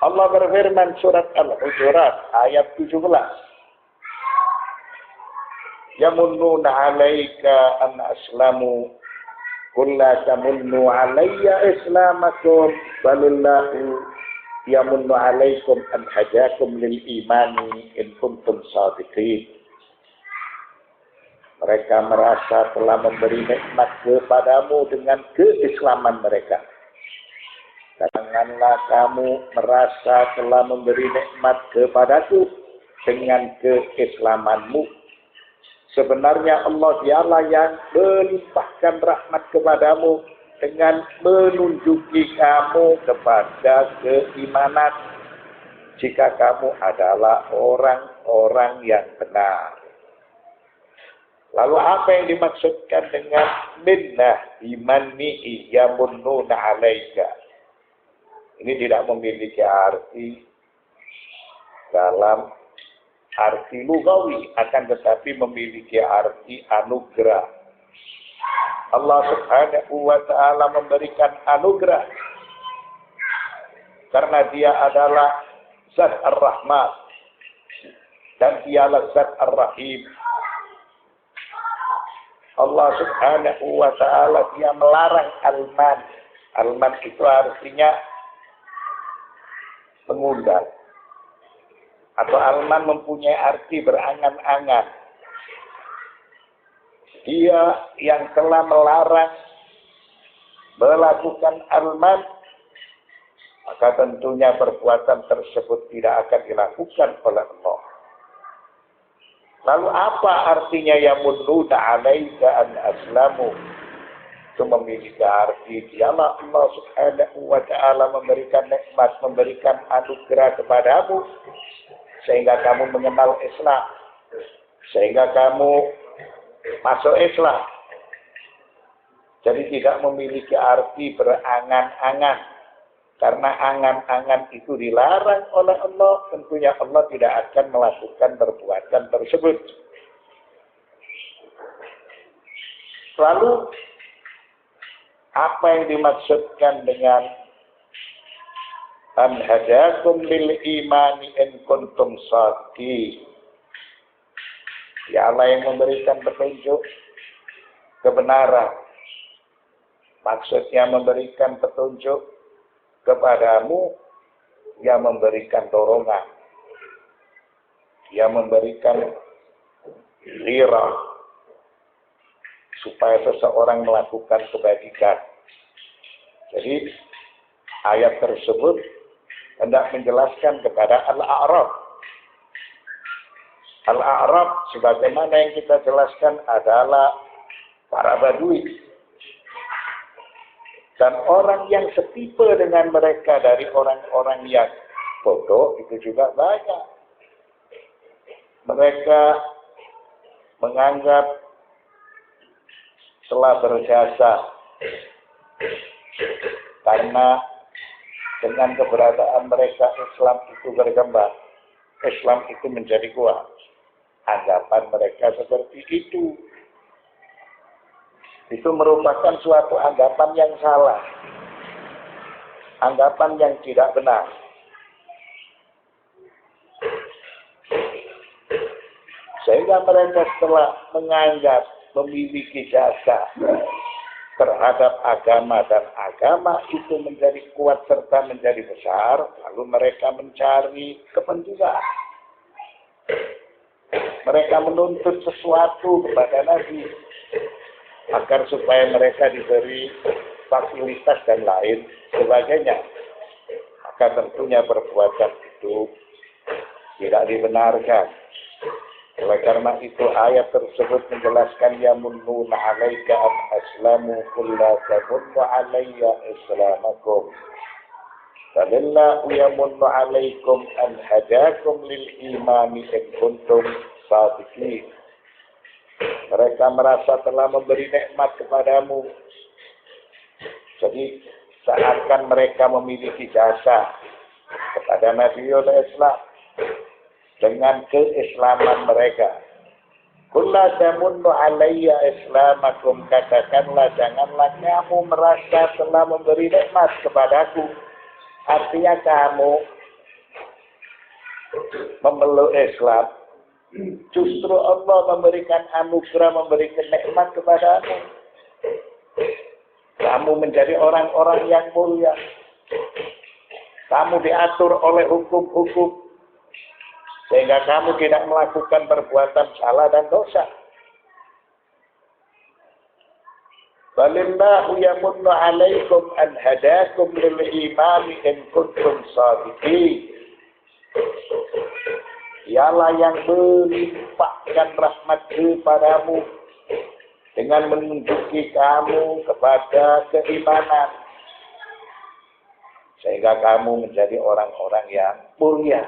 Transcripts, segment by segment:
Allah berfirman surat Al-Hujurat ayat 17. Yamunnuna 'alaika an aslamu qul la tamunnu 'alayya islamakum balillahu yamunnu 'alaikum an hadakum lil imani in kuntum shadiqin. Mereka merasa telah memberi nikmat kepadamu dengan keislaman mereka. Janganlah kamu merasa telah memberi nikmat kepadaku dengan keislamanmu. Sebenarnya Allah dialah yang melimpahkan rahmat kepadamu dengan menunjuki kamu kepada keimanan jika kamu adalah orang-orang yang benar. Lalu apa yang dimaksudkan dengan minnah bimannihi yamunnuna 'alaika? Ini tidak memiliki arti dalam arti lugawi, akan tetapi memiliki arti anugerah. Allah Subhanahu wa ta'ala memberikan anugerah karena dia adalah Zat Ar-Rahman dan dialah Zat Ar-Rahim. Allah Subhanahu wa ta'ala dia melarang alman. Alman itu artinya mengundang. Atau alman mempunyai arti berangan-angan. Dia yang telah melarang melakukan alman, maka tentunya perbuatan tersebut tidak akan dilakukan oleh Allah. Lalu apa artinya yamunnuna 'alaika an aslamu? Itu memiliki arti dialah Allah Subhanahu wa ta'ala memberikan nikmat, memberikan anugerah kepadamu sehingga kamu mengenal Islam, sehingga kamu masuk Islam. Jadi tidak memiliki arti berangan-angan, karena angan-angan itu dilarang oleh Allah. Tentunya Allah tidak akan melakukan perbuatan tersebut. Lalu apa yang dimaksudkan dengan an hadakum lil imani in kuntum shadiqin? Ya Allah yang memberikan petunjuk kebenaran. Maksudnya memberikan petunjuk kepadamu, yang memberikan dorongan, yang memberikan lirah supaya seseorang melakukan kebajikan. Jadi ayat tersebut hendak menjelaskan kepada Al-A'raf. Al-A'raf sebagaimana yang kita jelaskan adalah para Badui. Dan orang yang setipe dengan mereka dari orang-orang yang bodoh itu juga banyak. Mereka menganggap telah berjasa karena dengan keberadaan mereka Islam itu berkembang, Islam itu menjadi kuat. Anggapan mereka seperti itu. Itu merupakan suatu anggapan yang salah. Anggapan yang tidak benar. Sehingga mereka setelah menganggap memiliki jasa terhadap agama dan agama itu menjadi kuat serta menjadi besar, lalu mereka mencari kepentingan. Mereka menuntut sesuatu kepada Nabi agar supaya mereka diberi fasilitas dan lain sebagainya. Maka tentunya perbuatan itu tidak dibenarkan. Oleh karena itu ayat tersebut menjelaskan yamunnuna 'alaika an aslamu qul la tamunnu 'alayya islamakum balillahu yamunnu 'alaikum an hadakum lil imani in kuntum shadiqin. Mereka merasa telah memberi nikmat kepadamu. Jadi seakan mereka memiliki jasa kepada Nabiul Islam dengan keislaman mereka. Kulla tamunnu 'alayya islamakum, katakanlah janganlah kamu merasa telah memberi nikmat kepadaku. Artinya kamu memeluk Islam, justru Allah memberikan anugerah, memberikan nikmat kepadamu. Kamu menjadi orang-orang yang mulia. Kamu diatur oleh hukum-hukum, sehingga kamu tidak melakukan perbuatan salah dan dosa. Balillahu yamunnu alaikum an hadakum lil imani in kuntum shadiqin. Dialah yang melimpahkan rahmat kepadamu dengan menunjuki kamu kepada keimanan, sehingga kamu menjadi orang-orang yang mulia,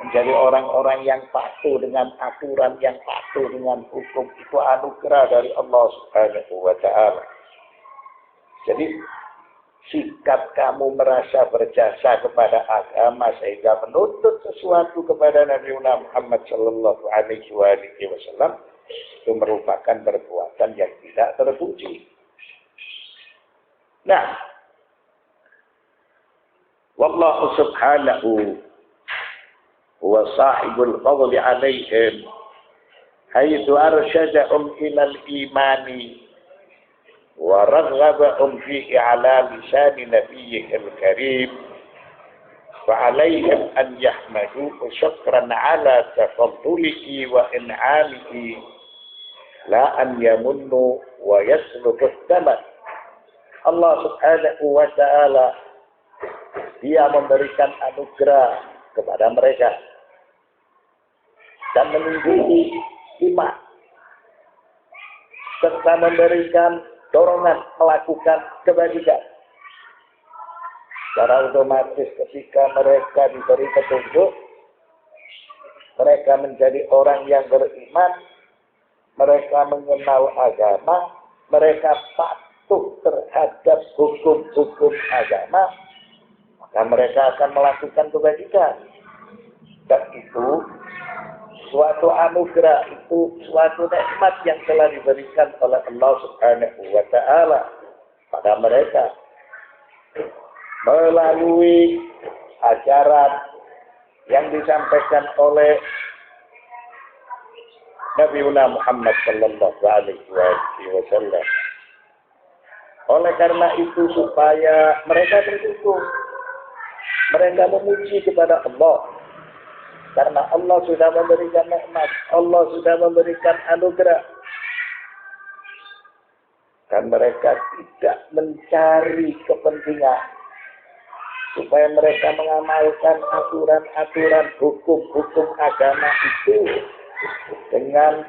menjadi orang-orang yang patuh dengan aturan, yang patuh dengan hukum. Itu anugerah dari Allah Subhanahu wa ta'ala. Jadi sikap kamu merasa berjasa kepada agama sehingga menuntut sesuatu kepada Nabi Muhammad sallallahu alaihi wasallam, itu merupakan perbuatan yang tidak terpuji. Nah, wallahu subhanahu huwa sahibul fadli alaihim haitsu arsyadahum ilal imani wa raghhabahum fi i'la lisan nabiyyihil karim fa alaihim an yahmadu syukran ala tafaddulihi wa in'amihi la an yamunnu wa yaslubu thaman. Allah subhanahu wa ta'ala, Dia memberikan anugerah kepada mereka dan menunjuki iman serta memberikan dorongan melakukan kebajikan. Secara otomatis ketika mereka diberi petunjuk, mereka menjadi orang yang beriman, mereka mengenal agama, mereka patuh terhadap hukum-hukum agama, maka mereka akan melakukan kebajikan. Dan itu suatu anugerah, itu suatu nikmat yang telah diberikan oleh Allah Subhanahu wa ta'ala pada mereka melalui ajaran yang disampaikan oleh Nabi Muhammad sallallahu alaihi wasallam. Oleh karena itu, supaya mereka bersyukur, mereka memuji kepada Allah, karena Allah sudah memberikan nikmat, Allah sudah memberikan anugerah. Dan mereka tidak mencari kepentingan, supaya mereka mengamalkan aturan-aturan hukum-hukum agama itu dengan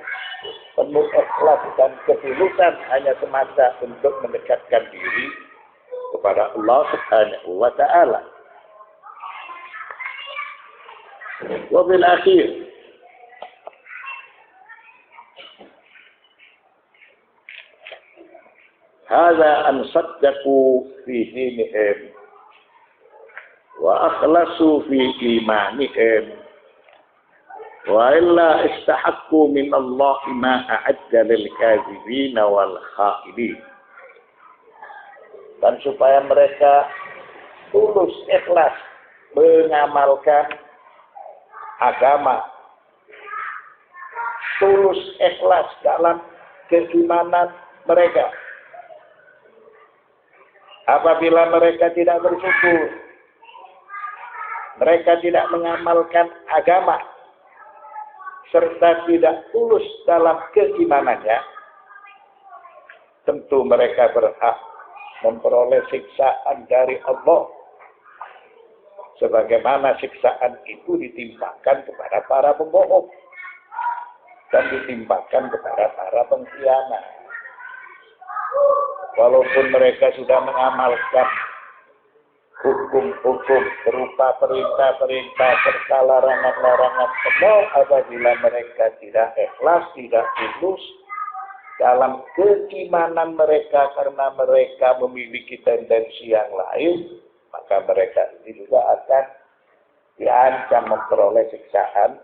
penuh ikhlas dan ketulusan, hanya semata untuk mendekatkan diri kepada Allah Subhanahu wa ta'ala. Wabil akhir, hadza an saddaqu fi dinihim wa akhlasu fi imanihim wa illa istahaqqu min Allah ma a'adda lil kadzibin wal kha'idin. Dan supaya mereka tulus ikhlas mengamalkan agama, tulus ikhlas dalam keimanan mereka. Apabila mereka tidak bersyukur, mereka tidak mengamalkan agama, serta tidak tulus dalam keimanannya, tentu mereka berhak memperoleh siksaan dari Allah, sebagaimana siksaan itu ditimpakan kepada para pembohong dan ditimpakan kepada para pengkhianat. Walaupun mereka sudah mengamalkan hukum-hukum berupa perintah-perintah serta larangan-larangan Allah, apabila mereka tidak ikhlas, tidak tulus dalam keimanan mereka karena mereka memiliki tendensi yang lain, maka mereka ini juga akan diancam memperoleh siksaan,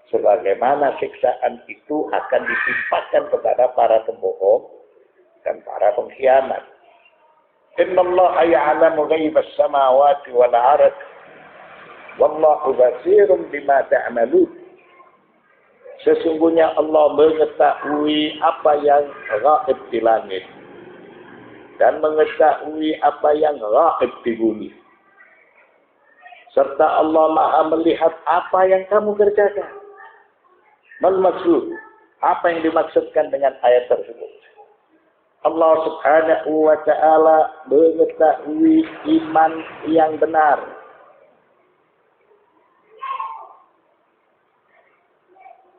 sebagaimana siksaan itu akan ditimpakan kepada para pembohong dan para pengkhianat. Innallaha ya'lamu ghaibas samawati wal ardh Wallahu basirun bima ta'malun. Sesungguhnya Allah mengetahui apa yang gaib di langit dan mengetahui apa yang gaib di bumi. Serta Allah Maha melihat apa yang kamu kerjakan. Mal maksud, apa yang dimaksudkan dengan ayat tersebut? Allah Subhanahu wa ta'ala mengetahui iman yang benar.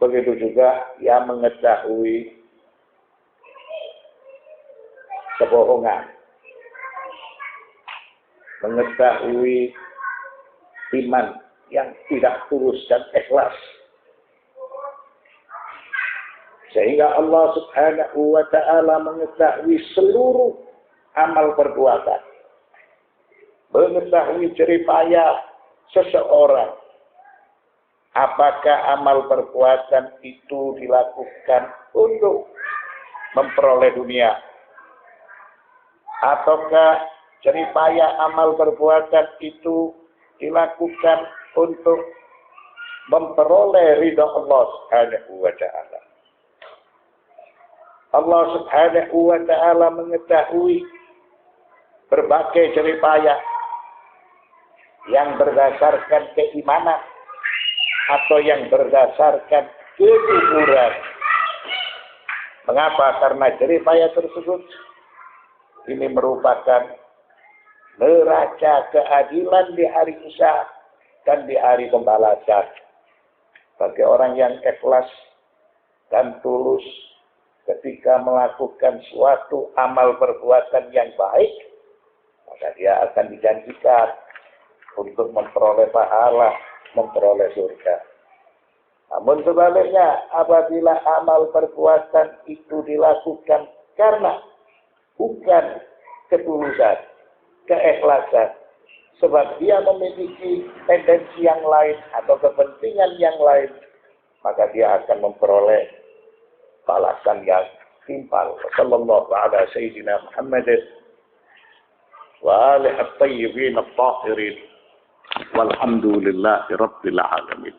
Begitu juga yang mengetahui kebohongan. Mengetahui iman yang tidak tulus dan ikhlas. Sehingga Allah Subhanahu wa ta'ala mengetahui seluruh amal perbuatan. Mengetahui jeripaya seseorang. Apakah amal perbuatan itu dilakukan untuk memperoleh dunia? Ataukah jeripaya amal perbuatan itu dilakukan untuk memperoleh ridha Allah Subhanahu wa ta'ala? Allah Subhanahu wa ta'ala mengetahui berbagai jeripaya yang berdasarkan keimanan atau yang berdasarkan kekufuran. Mengapa? Karena jeripaya tersebut ini merupakan neraca keadilan di hari hisab dan di hari pembalasan. Bagi orang yang ikhlas dan tulus ketika melakukan suatu amal perbuatan yang baik, maka dia akan dijanjikan untuk memperoleh pahala, memperoleh surga. Namun sebaliknya, apabila amal perbuatan itu dilakukan karena bukan ketulusan, keikhlasan, sebab dia memiliki tendensi yang lain atau kepentingan yang lain, maka dia akan memperoleh balasan yang timpal. Sallallahu ala sayyidina Muhammadin wa alihi at-tayyibin at-tahirin walhamdulillahi rabbil alamin.